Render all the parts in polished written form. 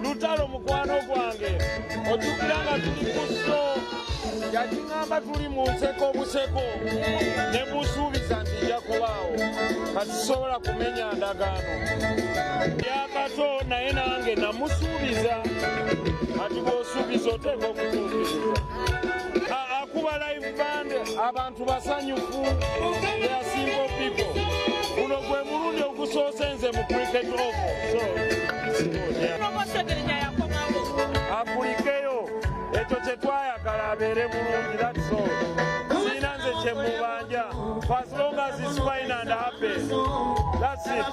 Lutalo mukwano gwange ojukiranga tuli kuso yajingamba tuli mu nseko buseko ne busuubiza nti nja kubaawo katisobola kumenya ndagaano yakato naye nange namusuubiza ati bw'osuubiza oteeka okutuukiriza akuba live band abantu basanyufu they are simple people guno gwe mulundi ogusoose nze mu cricket ovo apulikeyo ekyo kye twayagala abeere bulungi that's all siina nze kye mubanja for as long as it's fine and happy that's it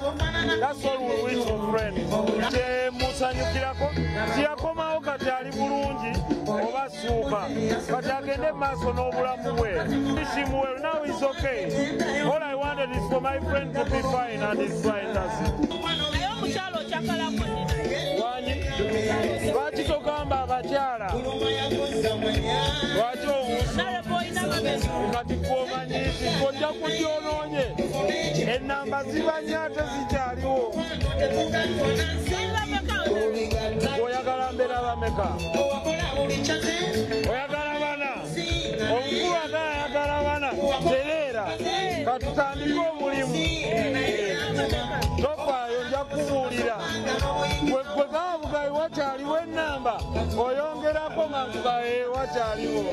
that's all we wish for friends kye musanyukirako kiyakomawo kati ali bulungi oba suuka kati agende maaso n'obulamu bwe ishimuwe now is okay all I wanted is for my friend to be fine and he's fine that's it lwaki togamba abakyala lwaki kati kwomanyiiti ojja kujoonoonye ennamba zibanya ate zikyaliwo oyagala mbeera bameka oyagala bana omukulu agayagala bana tereera katutandike omulimu tofaayo nja kubuulira gwe gaabugayi wakyaliwo ennamba oyongerako mangugaye wakyaliwo